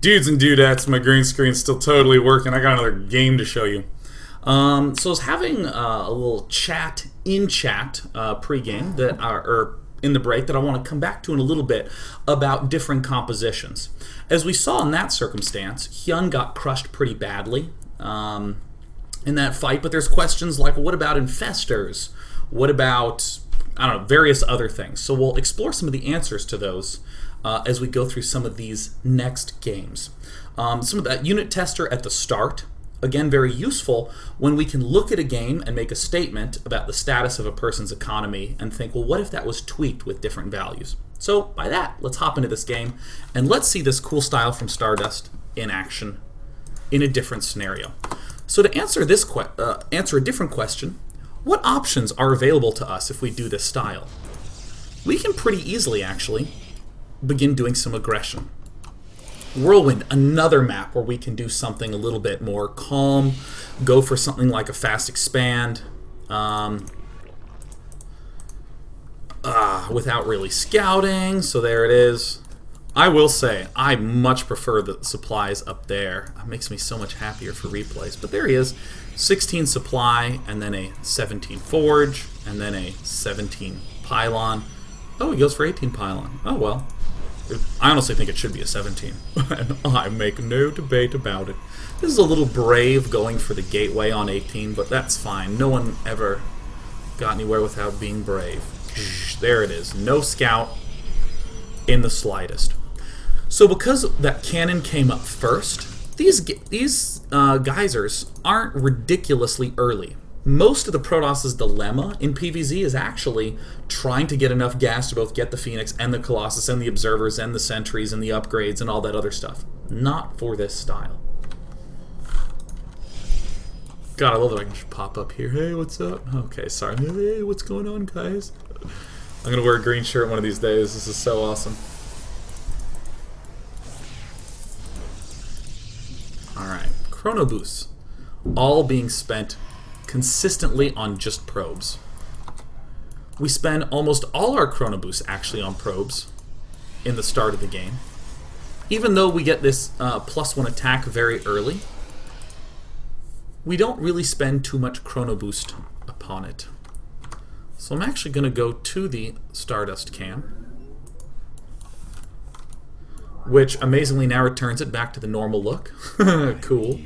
Dudes and dudettes, my green screen's still totally working. I got another game to show you. So I was having a little chat in chat pre-game that or in the break that I want to come back to in a little bit about different compositions. As we saw in that circumstance, Hyun got crushed pretty badly in that fight, but there's questions like, what about infestors? What about, I don't know, various other things. So we'll explore some of the answers to those as we go through some of these next games. Some of that unit tester at the start, again, very useful when we can look at a game and make a statement about the status of a person's economy and think, well, what if that was tweaked with different values? So by that, let's hop into this game and let's see this cool style from Stardust in action in a different scenario. So to answer this answer a different question, what options are available to us if we do this style? We can pretty easily actually begin doing some aggression. Whirlwind, another map where we can do something a little bit more calm, go for something like a fast expand without really scouting, so there it is. I will say, I much prefer the supplies up there. It makes me so much happier for replays. But there he is, 16 supply, and then a 17 forge, and then a 17 pylon. Oh, he goes for 18 pylon. Oh well. I honestly think it should be a 17. And I make no debate about it. This is a little brave going for the gateway on 18, but that's fine. No one ever got anywhere without being brave. There it is. No scout in the slightest. So because that cannon came up first, these geysers aren't ridiculously early. Most of the Protoss' dilemma in PvZ is actually trying to get enough gas to both get the Phoenix and the Colossus and the Observers and the Sentries and the upgrades and all that other stuff. Not for this style. God, I love that I can just pop up here. Hey, what's up? Okay, sorry. Hey, what's going on, guys? I'm going to wear a green shirt one of these days. This is so awesome. Alright, Chrono Boosts. All being spent consistently on just probes. We spend almost all our chrono boosts actually on probes in the start of the game. Even though we get this +1 attack very early, we don't really spend too much chrono boost upon it. So I'm actually going to go to the Stardust cam, which amazingly now returns it back to the normal look. Cool.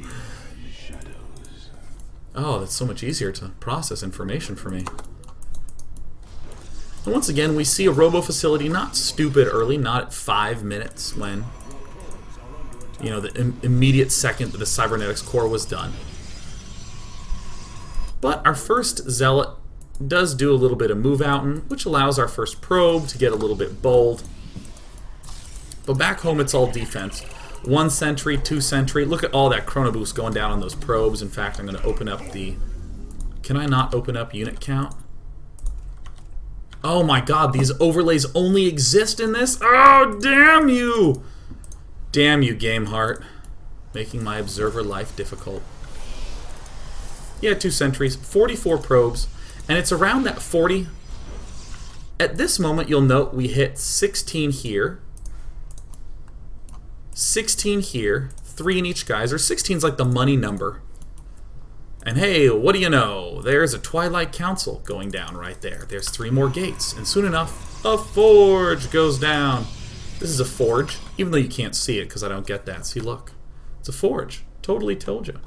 Oh, that's so much easier to process information for me. And once again, we see a robo facility not stupid early, not at 5 minutes when, you know, the immediate second that the cybernetics core was done. But our first zealot does do a little bit of move outing, which allows our first probe to get a little bit bold. But back home, it's all defense. 1 sentry, 2 sentry. Look at all that chrono boost going down on those probes. In fact, I'm going to open up the... Can I not open up unit count? Oh my god, these overlays only exist in this? Oh, damn you! Damn you, Game Heart. Making my observer life difficult. Yeah, 2 sentries, 44 probes, and it's around that 40. At this moment, you'll note we hit 16 here. 16 here, 3 in each geyser. 16 is like the money number. And hey, what do you know? There's a Twilight Council going down right there. There's 3 more gates. And soon enough, a forge goes down. This is a forge, even though you can't see it because I don't get that. See, look. It's a forge. Totally told you.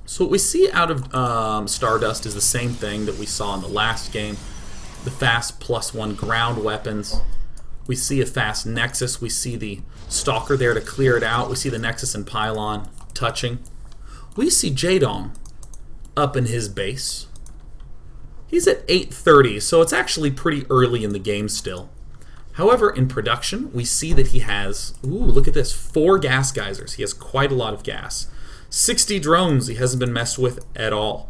So what we see out of Stardust is the same thing that we saw in the last game. The fast +1 ground weapons. We see a fast Nexus. We see the Stalker there to clear it out. We see the Nexus and Pylon touching. We see Jaedong up in his base. He's at 830, so it's actually pretty early in the game still. However, in production, we see that he has, ooh, look at this, 4 gas geysers. He has quite a lot of gas. 60 drones he hasn't been messed with at all.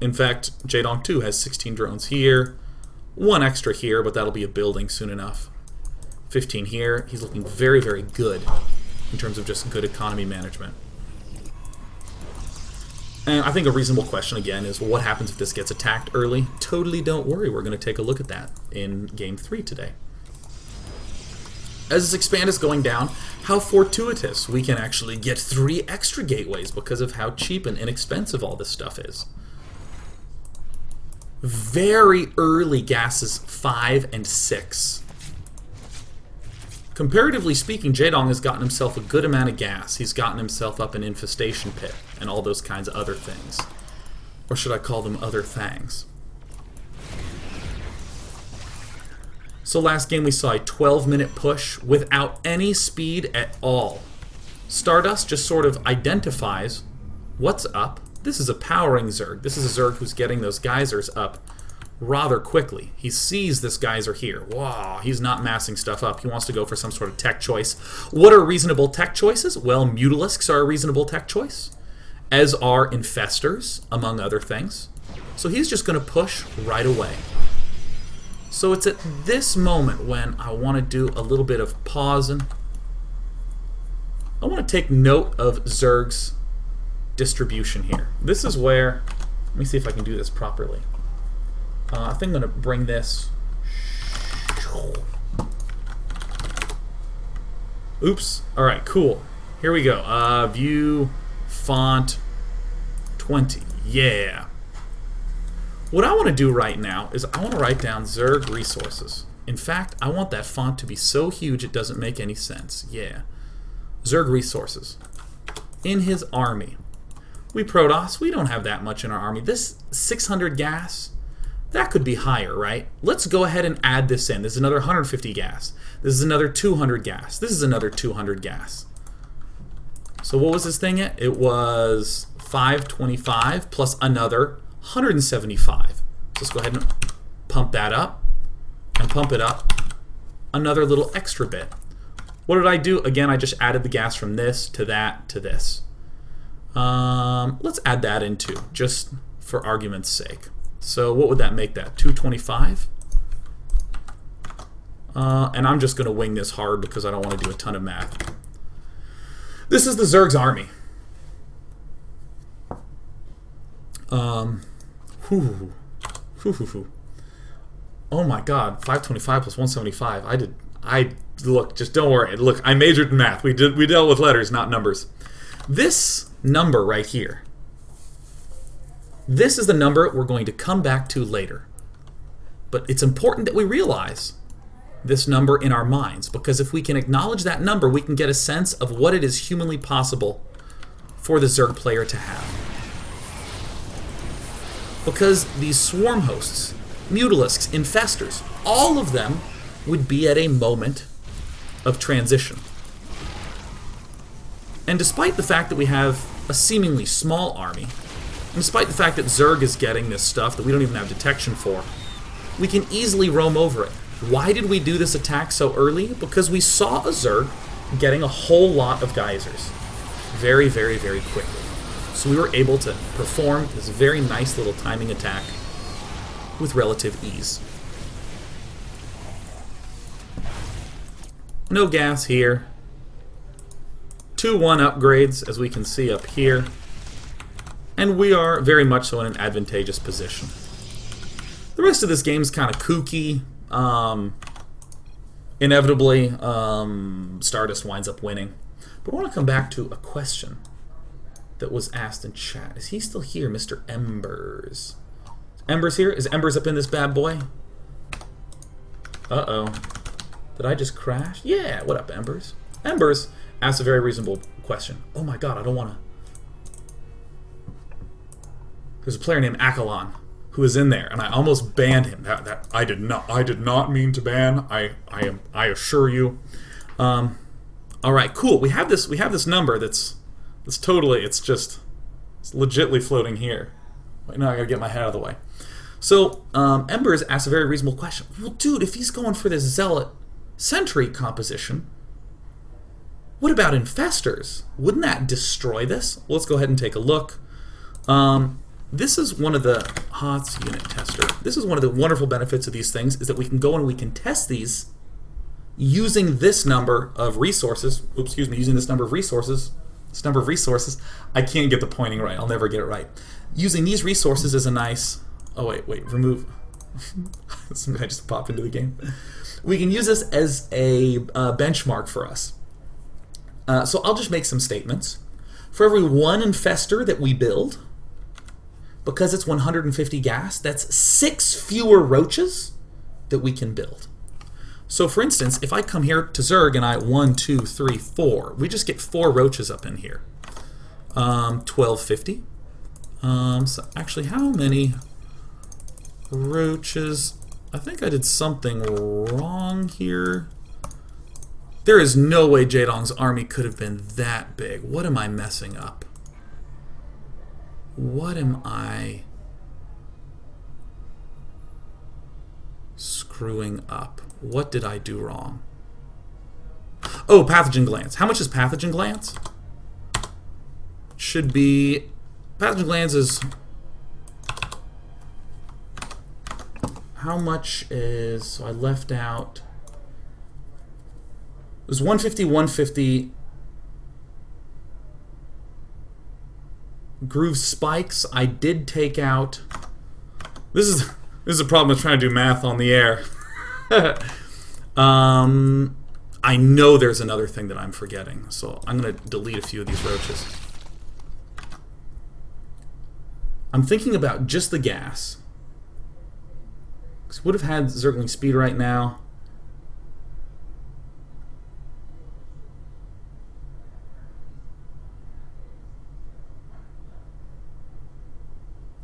In fact, Jaedong 2 has 16 drones here, 1 extra here, but that'll be a building soon enough. 15 here. He's looking very, very good in terms of just good economy management. And I think a reasonable question again is, well, what happens if this gets attacked early? Totally don't worry, we're going to take a look at that in Game 3 today. As this expand is going down, how fortuitous we can actually get 3 extra gateways because of how cheap and inexpensive all this stuff is. Very early gases 5 and 6. Comparatively speaking, Jaedong has gotten himself a good amount of gas. He's gotten himself up an infestation pit and all those kinds of other things. Or should I call them other things? So last game we saw a 12-minute push without any speed at all. Stardust just sort of identifies what's up. This is a powering Zerg. This is a Zerg who's getting those geysers up rather quickly. He sees this geyser here. Wow, he's not massing stuff up. He wants to go for some sort of tech choice. What are reasonable tech choices? Well, Mutalisks are a reasonable tech choice, as are Infestors, among other things. So he's just going to push right away. So it's at this moment when I want to do a little bit of pausing. I want to take note of Zerg's distribution here. This is where, let me see if I can do this properly. I think I'm going to bring this. Oops. Alright, cool. Here we go. View, font, 20. Yeah. What I want to do right now is I want to write down Zerg resources. In fact, I want that font to be so huge it doesn't make any sense. Yeah. Zerg resources. In his army. We Protoss, we don't have that much in our army. This 600 gas, that could be higher, right? Let's go ahead and add this in. This is another 150 gas. This is another 200 gas. This is another 200 gas. So what was this thing at? It was 525 plus another 175. So let's go ahead and pump that up and pump it up another little extra bit. What did I do? Again, I just added the gas from this to that to this. Let's add that in too, just for argument's sake. So what would that make that? 225? And I'm just going to wing this hard because I don't want to do a ton of math. This is the Zerg's army. Oh my god, 525 plus 175. Look, just don't worry. Look, I majored in math. We dealt with letters, not numbers. This number right here, this is the number we're going to come back to later. But it's important that we realize this number in our minds, because if we can acknowledge that number, we can get a sense of what it is humanly possible for the Zerg player to have. Because these swarm hosts, Mutalisks, Infestors, all of them would be at a moment of transition. And despite the fact that we have a seemingly small army, and despite the fact that Zerg is getting this stuff that we don't even have detection for, we can easily roam over it. Why did we do this attack so early? Because we saw a Zerg getting a whole lot of geysers very, very, very quickly. So we were able to perform this very nice little timing attack with relative ease. No gas here. 2-1 upgrades, as we can see up here. And we are very much so in an advantageous position. The rest of this game is kind of kooky. Inevitably, Stardust winds up winning. But I want to come back to a question that was asked in chat. Is he still here, Mr. Embers? Embers here? Is Embers up in this bad boy? Uh-oh. Did I just crash? Yeah, what up, Embers? Embers asked a very reasonable question. Oh my god, I don't want to... There's a player named Akalon who is in there, and I almost banned him. I did not mean to ban. I assure you. All right, cool. We have this number that's totally, it's legitly floating here. Wait, no, I gotta get my head out of the way. So Embers asked a very reasonable question. Well, dude, if he's going for this zealot sentry composition, what about infestors? Wouldn't that destroy this? Well, let's go ahead and take a look. This is one of the HOTS unit tester. This is one of the wonderful benefits of these things, is that we can go and we can test these using this number of resources. Oops, excuse me, using this number of resources It's number of resources. I can't get the pointing right. I'll never get it right. Using these resources is a nice... Oh, wait. Remove... I just pop into the game. We can use this as a benchmark for us. So I'll just make some statements. For every 1 infestor that we build, because it's 150 gas, that's 6 fewer roaches that we can build. So for instance, if I come here to Zerg and I 1, 2, 3, 4, we just get 4 roaches up in here. 1250. So actually, how many roaches? I think I did something wrong here. There is no way Jaedong's army could have been that big. What am I messing up? What am I screwing up? What did I do wrong? Oh, pathogen glands. How much is pathogen glands? Should be... Pathogen glands is... How much is... So I left out... It was 150, 150. Groove spikes. I did take out... This is a problem with trying to do math on the air. I know there's another thing that I'm forgetting, so I'm going to delete a few of these roaches. I'm thinking about just the gas. Because would have had Zergling speed right now.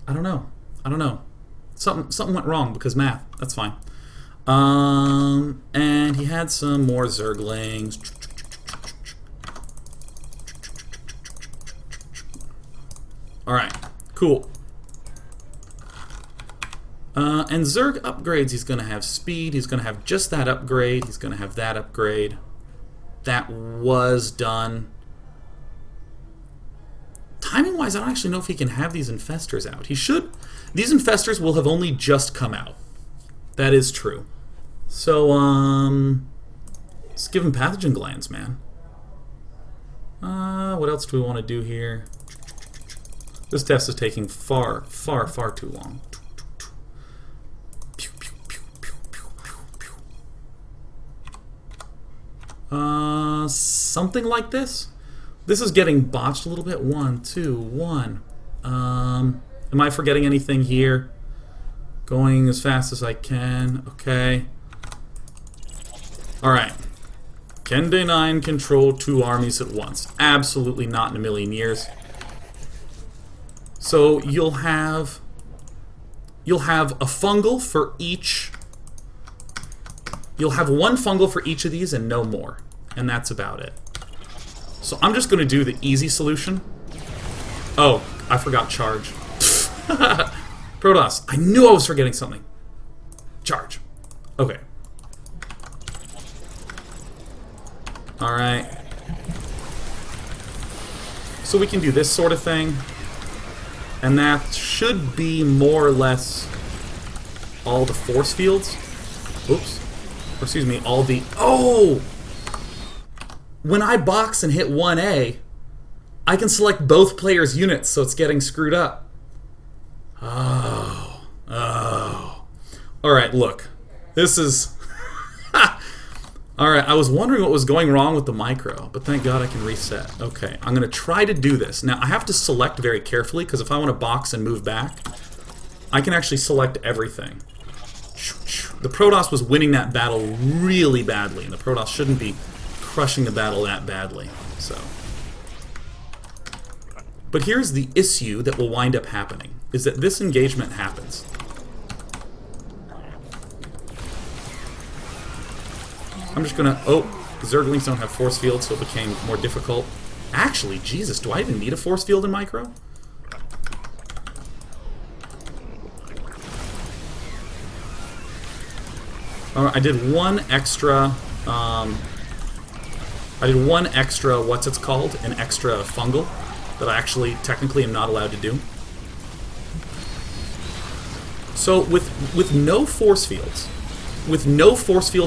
I don't know. Something went wrong because math. That's fine. And he had some more Zerglings. Alright, cool. And Zerg upgrades, he's going to have speed. He's going to have just that upgrade. He's going to have that upgrade. That was done. Timing-wise, I don't actually know if he can have these infestors out. He should. These infestors will have only just come out. That is true. So, let's give him pathogen glands, man. What else do we want to do here? This test is taking far, far, far too long. Something like this? This is getting botched a little bit. 1, 2, 1. Am I forgetting anything here? Going as fast as I can. Okay. Alright. Can Day 9 control 2 armies at once? Absolutely not in a million years. So you'll have a fungal for each. You'll have 1 fungal for each of these and no more. And that's about it. So I'm just going to do the easy solution. Oh, I forgot charge. Protoss. I knew I was forgetting something. Charge. Okay. Alright. So we can do this sort of thing. And that should be more or less all the force fields. Oops. Or excuse me, all the... Oh! When I box and hit 1A, I can select both players' units, so it's getting screwed up. Oh. Alright, look. This is... Alright, I was wondering what was going wrong with the micro, but thank God I can reset. Okay, I'm going to try to do this. Now, I have to select very carefully, because if I want to box and move back, I can actually select everything. The Protoss was winning that battle really badly, and the Protoss shouldn't be crushing the battle that badly. So, but here's the issue that will wind up happening, is that this engagement happens. I'm just gonna... Oh, Zerglings don't have force fields, so it became more difficult. Actually, Jesus, do I even need a force field in micro? I did one extra, what's it's called? An extra fungal that I actually technically am not allowed to do. So with no force fields,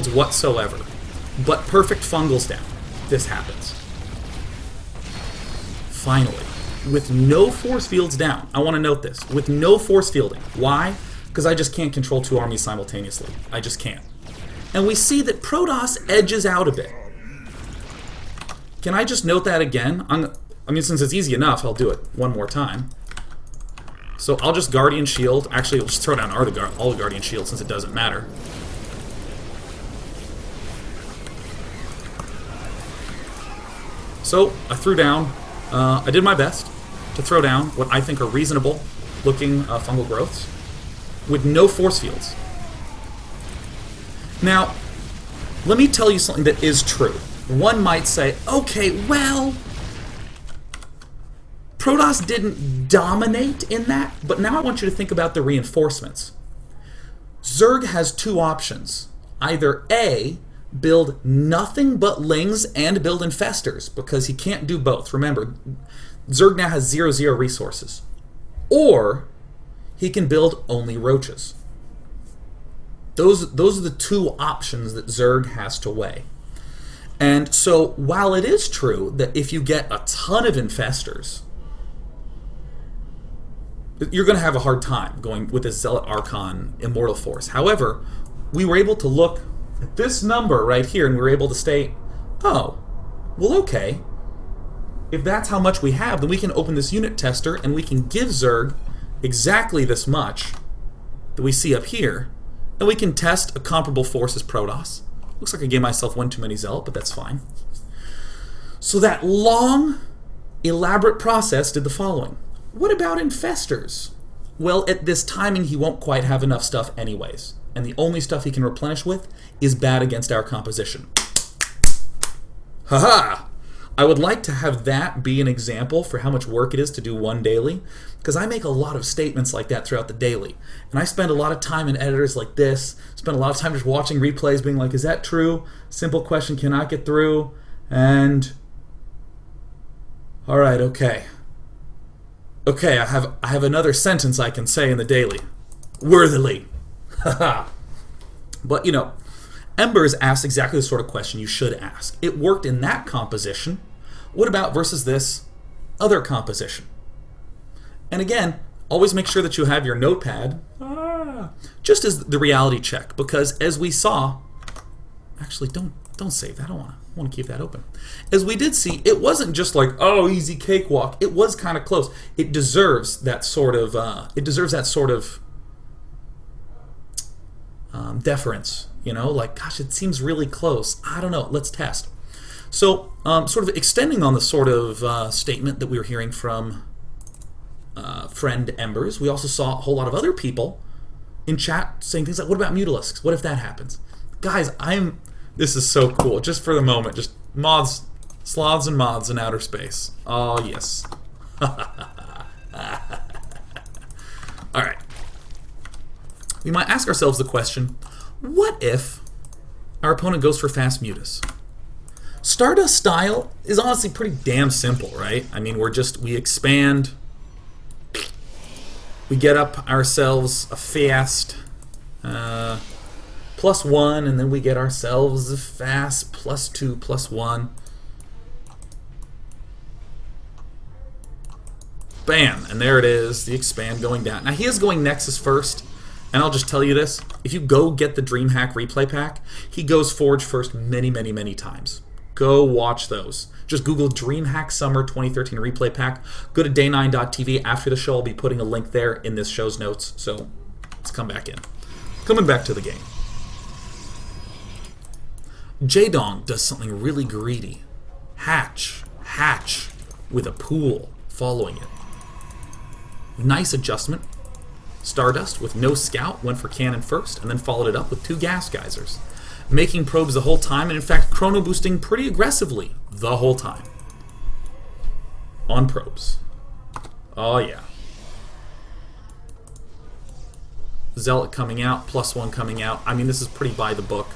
whatsoever, but perfect fungals down, this happens. finally, with no force fields down. I want to note this. With no force fielding. Why? Because I just can't control two armies simultaneously. I just can't. And we see that Protoss edges out a bit. Can I just note that again? I mean, since it's easy enough, I'll do it one more time. So I'll just Guardian Shield. Actually, I'll just throw down all the Guardian Shield since it doesn't matter. So I threw down, I did my best to throw down what I think are reasonable looking fungal growths with no force fields. Now, let me tell you something that is true. One might say, okay, well, Protoss didn't dominate in that, but now I want you to think about the reinforcements. Zerg has two options. Either A, build nothing but lings and build infestors, because he can't do both. Remember, Zerg now has 0/0 resources. Or he can build only roaches. Those are the two options that Zerg has to weigh. And so while it is true that if you get a ton of infestors, you're going to have a hard time going with this zealot archon immortal force. However, we were able to look at this number right here and we were able to state, oh, well, okay, if that's how much we have, then we can open this unit tester and we can give Zerg exactly this much that we see up here, and we can test a comparable force as Protoss. Looks like I gave myself one too many zealot, but that's fine. So that long, elaborate process did the following. What about infestors? Well, at this timing, he won't quite have enough stuff anyways. And the only stuff he can replenish with is bad against our composition. Haha! I would like to have that be an example for how much work it is to do one daily, because I make a lot of statements like that throughout the daily. And I spend a lot of time in editors like this, spend a lot of time just watching replays being like, is that true? Simple question cannot get through. And alright, okay. Okay, I have another sentence I can say in the daily. Worthily. Haha. But, you know, Embers asked exactly the sort of question you should ask. It worked in that composition. What about versus this other composition? And again, always make sure that you have your notepad just as the reality check, because as we saw, actually don't save that. I want to keep that open. As we did see, it wasn't just like, oh, easy cakewalk. It was kind of close. It deserves that sort of deference. You know, like, gosh, it seems really close. I don't know. Let's test. So, sort of extending on the sort of statement that we were hearing from friend Embers, we also saw a whole lot of other people in chat saying things like, what about Mutalisks? What if that happens? Guys, this is so cool. Just for the moment, just mods, sloths and mods in outer space. Oh, yes. Alright. We might ask ourselves the question, what if our opponent goes for fast mutas? Stardust style is honestly pretty damn simple, right? I mean, we expand, we get up ourselves a fast +1, and then we get ourselves a fast +2, +1. Bam! And there it is, the expand going down. Now he is going Nexus first. And I'll just tell you this, if you go get the DreamHack replay pack, he goes Forge first many, many, many times. Go watch those. Just Google DreamHack Summer 2013 replay pack. Go to day9.tv. After the show, I'll be putting a link there in this show's notes. So let's come back in. Coming back to the game. Jaedong does something really greedy. Hatch with a pool following it. Nice adjustment. Stardust, with no scout, went for cannon first, and then followed it up with 2 gas geysers, making probes the whole time, and in fact chrono boosting pretty aggressively the whole time. On probes. Oh yeah. Zealot coming out, +1 coming out. I mean, this is pretty by the book.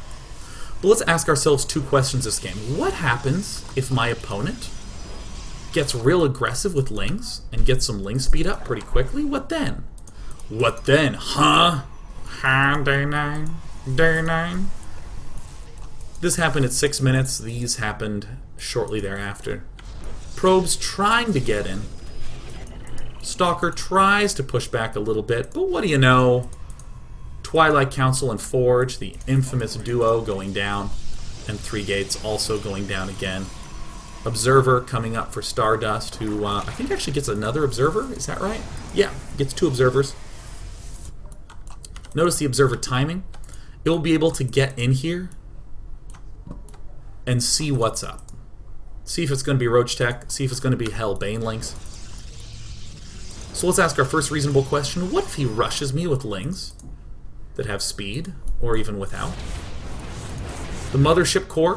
But let's ask ourselves 2 questions this game. What happens if my opponent gets real aggressive with lings, and gets some ling speed up pretty quickly? What then? What then, huh? Day 9. This happened at 6 minutes. These happened shortly thereafter. Probes trying to get in. Stalker tries to push back a little bit, but what do you know? Twilight Council and Forge, the infamous duo, going down, and 3 gates also going down again. Observer coming up for Stardust, who I think actually gets another Observer, is that right? Yeah, gets 2 Observers. Notice the Observer timing. It will be able to get in here and see what's up. See if it's going to be Roach Tech, see if it's going to be Hell Banelings. So let's ask our first reasonable question. What if he rushes me with Lings that have speed, or even without? The Mothership Core,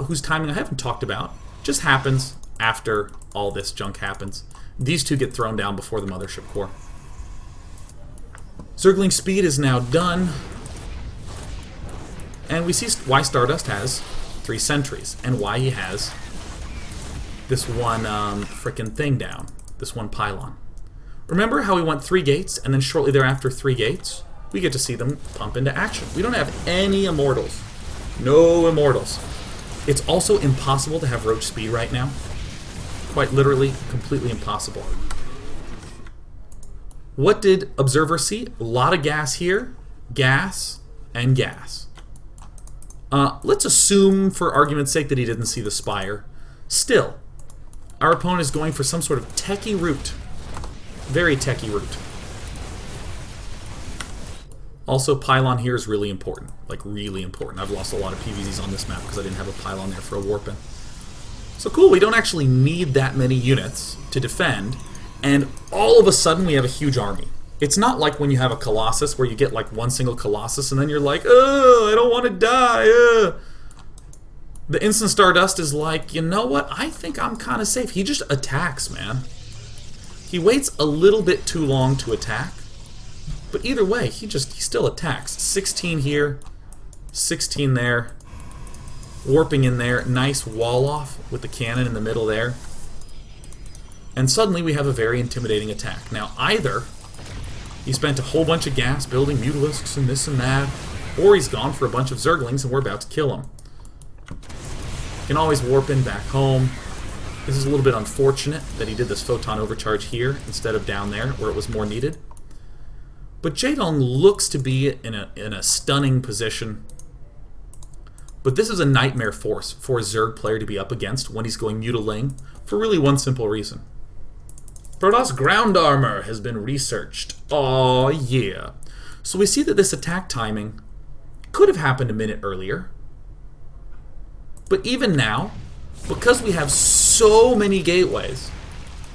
whose timing I haven't talked about, just happens after all this junk happens. These 2 get thrown down before the Mothership Core. Zergling speed is now done. And we see why Stardust has 3 sentries, and why he has this one frickin' thing down, this one pylon. Remember how we went 3 gates, and then shortly thereafter 3 gates? We get to see them pump into action. We don't have any immortals. No immortals. It's also impossible to have roach speed right now. Quite literally, completely impossible. What did Observer see? A lot of gas here. Gas and gas. Let's assume, for argument's sake, that he didn't see the Spire. Still, our opponent is going for some sort of techie route. Very techie route. Also, pylon here is really important. Like, really important. I've lost a lot of PvZs on this map because I didn't have a pylon there for a warp-in. So cool, we don't actually need that many units to defend, and all of a sudden we have a huge army. It's not like when you have a Colossus where you get like one single Colossus and then you're like, oh, I don't want to die. The instant Stardust is like, you know what? I think I'm kind of safe. He just attacks, man. He waits a little bit too long to attack. But either way, he still attacks. 16 here, 16 there. Warping in there. Nice wall off with the cannon in the middle there. And suddenly we have a very intimidating attack. Now either he spent a whole bunch of gas building Mutalisks and this and that, or he's gone for a bunch of Zerglings and we're about to kill him. You can always warp in back home. This is a little bit unfortunate that he did this photon overcharge here instead of down there where it was more needed. But Jaedong looks to be in a stunning position. But this is a nightmare force for a Zerg player to be up against when he's going Mutiling for really one simple reason. Protoss ground armor has been researched. Aw, yeah. So we see that this attack timing could have happened a minute earlier. But even now, because we have so many gateways,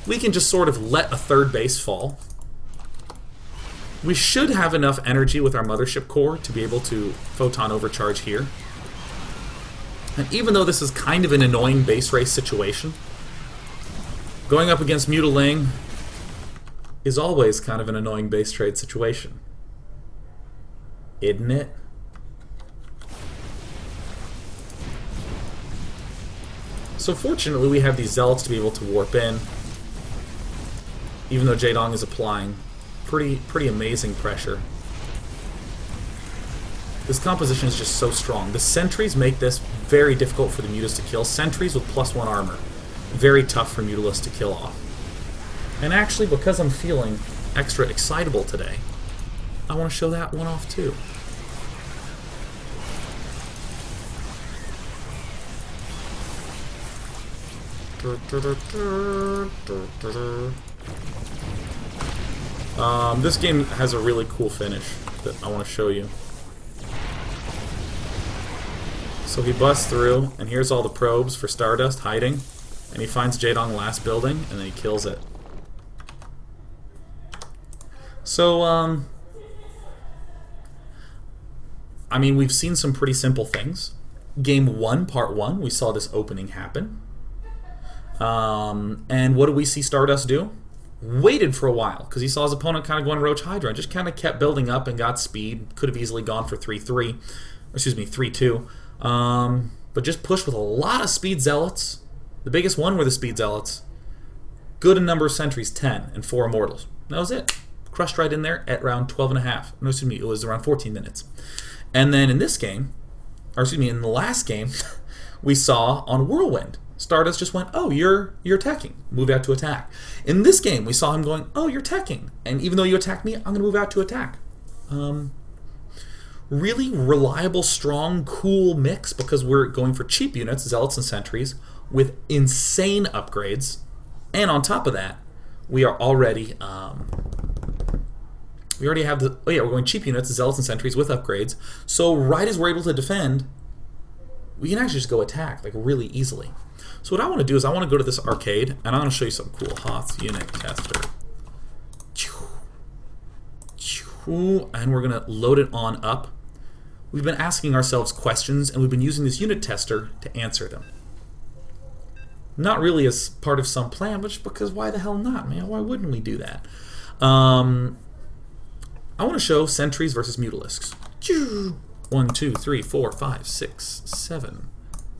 we can just sort of let a 3rd base fall. We should have enough energy with our Mothership Core to be able to photon overcharge here. And even though this is kind of an annoying base race situation, going up against Mutiling is always kind of an annoying base trade situation. Isn't it? So fortunately we have these zealots to be able to warp in, even though Jaedong is applying pretty amazing pressure. This composition is just so strong. The sentries make this very difficult for the Mutas to kill. Sentries with +1 armor. Very tough for Mutalisks to kill off. And actually, because I'm feeling extra excitable today, I want to show that one off too. This game has a really cool finish that I want to show you. So he busts through, and here's all the probes for Stardust hiding, and he finds Jaedong last building, and then he kills it. So, I mean, we've seen some pretty simple things. Game 1, Part 1, we saw this opening happen. And what do we see Stardust do? Waited for a while, because he saw his opponent kind of going Roach Hydra, and just kind of kept building up and got speed. Could have easily gone for 3-3, excuse me, 3-2. But just pushed with a lot of speed zealots. The biggest one were the speed zealots. Good in number of sentries, 10, and 4 immortals. That was it. Crushed right in there at around 12.5. No, excuse me, it was around 14 minutes. And then in this game, or excuse me, in the last game, we saw on Whirlwind, Stardust just went, oh, you're attacking. Move out to attack. In this game, we saw him going, oh, you're attacking. And even though you attack me, I'm going to move out to attack. Really reliable, strong, cool mix because we're going for cheap units, zealots and sentries, with insane upgrades. And on top of that, we are already... we already have the... Oh yeah, we're going cheap units, zealots and sentries with upgrades. So right as we're able to defend, we can actually just go attack like really easily. So what I want to do is I want to go to this arcade, and I'm going to show you something cool. Hoth unit tester. And we're going to load it on up. We've been asking ourselves questions, and we've been using this unit tester to answer them. Not really as part of some plan, but just because why the hell not, man? Why wouldn't we do that? I want to show sentries versus mutalisks. 1, 2, 3, 4, 5, 6, 7,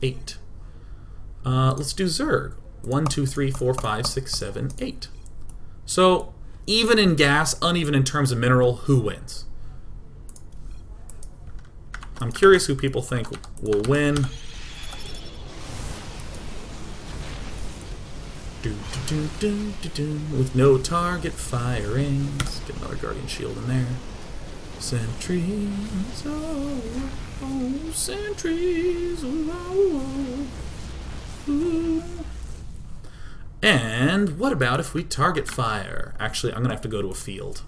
8. Let's do Zerg. 1, 2, 3, 4, 5, 6, 7, 8. So, even in gas, uneven in terms of mineral, who wins? I'm curious who people think will win. With no target firing. Let's get another Guardian Shield in there. Sentries, oh, oh, sentries, oh, oh. And what about if we target fire? Actually, I'm going to have to go to a field.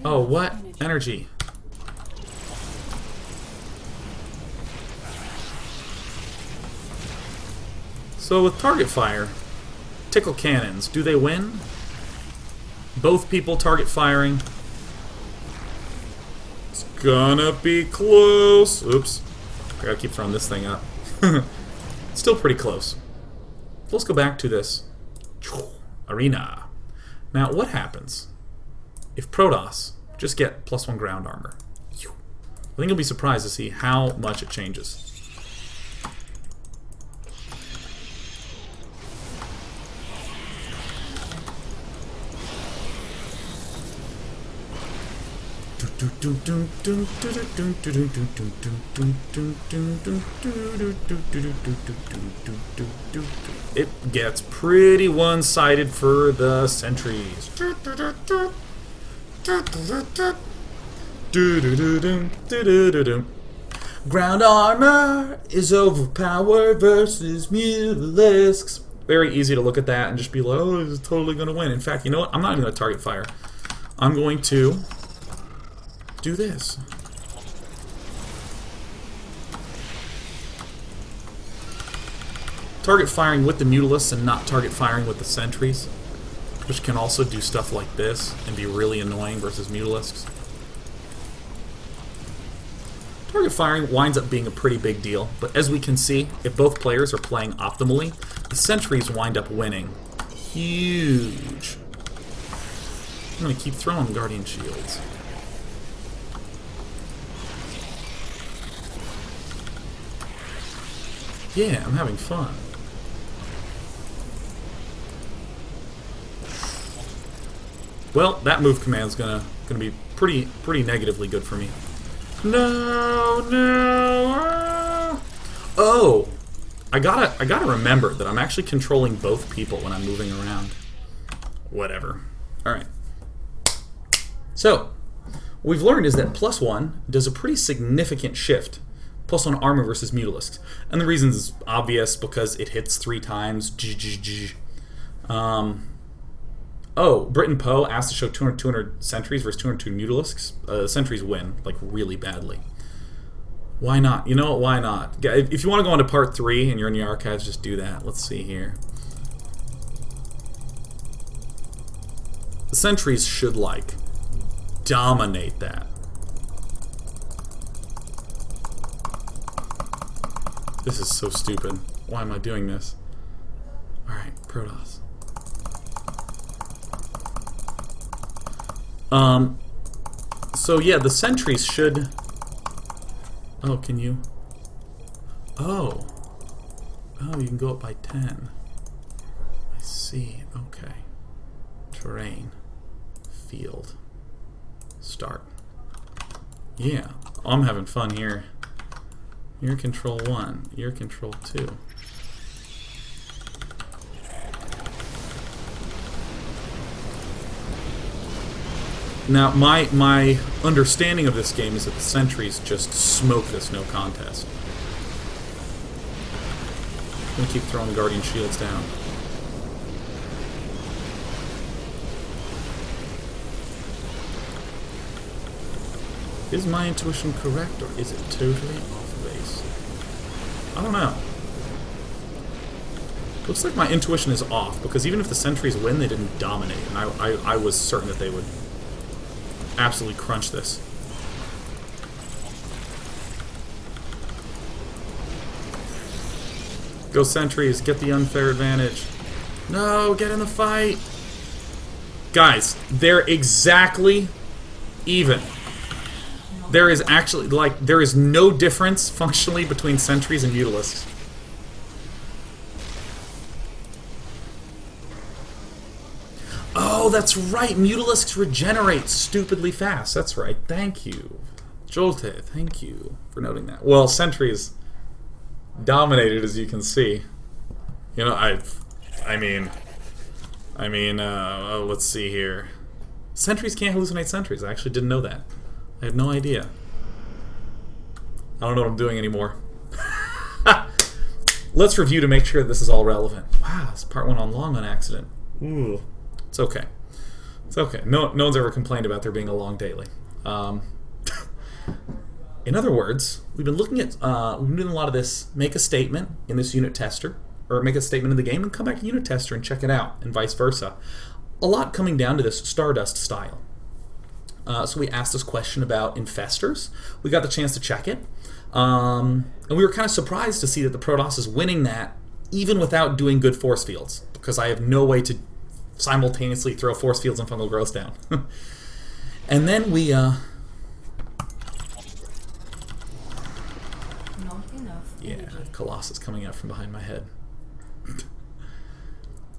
Oh, what? Energy. So with target fire, tickle cannons, do they win? Both people target firing. It's gonna be close. Oops. I gotta keep throwing this thing up. Still pretty close. Let's go back to this arena. Now, what happens if Protoss just get +1 ground armor? I think you'll be surprised to see how much it changes. It gets pretty one-sided for the sentries. Ground armor is overpowered versus mutalisks. Very easy to look at that and just be like, oh, this is totally going to win. In fact, you know what? I'm not even going to target fire. I'm going to do this. Target firing with the mutalisks and not target firing with the sentries, which can also do stuff like this and be really annoying versus mutalisks. Target firing winds up being a pretty big deal, but as we can see, if both players are playing optimally, the sentries wind up winning. Huge. I'm going to keep throwing Guardian Shields. Yeah, I'm having fun. Well, that move command's gonna be pretty negatively good for me. No, no. Oh, I gotta remember that I'm actually controlling both people when I'm moving around. Whatever. All right. So, what we've learned is that +1 does a pretty significant shift. +1 armor versus mutalisks. And the reason is obvious because it hits 3 times. Oh, Brit and Poe asked to show 200 sentries versus 202 mutalisks. Sentries win, like, really badly. Why not? You know what? Why not? If you want to go on to part 3 and you're in the archives, just do that. Let's see here. The sentries should, like, dominate that. This is so stupid. Why am I doing this? Alright, Protoss. So yeah, the sentries should... Oh, can you... Oh. Oh, you can go up by 10. I see. Okay. Terrain. field. Start. Yeah, I'm having fun here. You're control 1. You're control 2. Now, my understanding of this game is that the sentries just smoke this no contest. I'm going to keep throwing Guardian Shields down. Is my intuition correct, or is it totally off base? I don't know. Looks like my intuition is off, because even if the sentries win, they didn't dominate, and I was certain that they would absolutely crunch this. Go sentries, get the unfair advantage. No, get in the fight! Guys, they're exactly even. There is actually, like, there is no difference functionally between sentries and mutalisks. Oh, that's right. Mutalisks regenerate stupidly fast. That's right. Thank you. Jolte, thank you for noting that. Well, sentries dominated, as you can see. You know, I mean, let's see here. Sentries can't hallucinate sentries. I actually didn't know that. I had no idea. I don't know what I'm doing anymore. Let's review to make sure this is all relevant. Wow, this part went on long on accident. Ooh. It's okay. It's okay. No one's ever complained about there being a long daily. In other words, we've been looking at, we've been doing a lot of this, make a statement in this unit tester, or make a statement in the game and come back to unit tester and check it out, and vice versa. A lot coming down to this Stardust style. So we asked this question about infestors. We got the chance to check it. And we were kind of surprised to see that the Protoss is winning that even without doing good force fields, because I have no way to simultaneously throw force fields and fungal growth down. And then we Not enough. yeah, Colossus coming out from behind my head.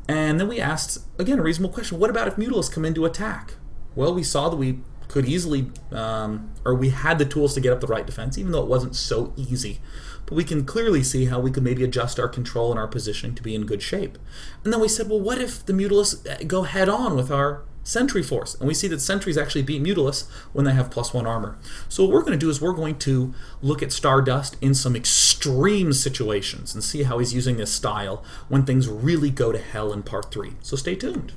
And then we asked, again, a reasonable question. What about if Mutalisks come in to attack? Well, we saw that we could easily, or we had the tools to get up the right defense, even though it wasn't so easy. But we can clearly see how we could maybe adjust our control and our positioning to be in good shape. And then we said, well, what if the Mutalisks go head-on with our Sentry force? And we see that Sentries actually beat Mutalisks when they have +1 armor. So what we're going to do is we're going to look at Stardust in some extreme situations and see how he's using this style when things really go to hell in Part 3. So stay tuned.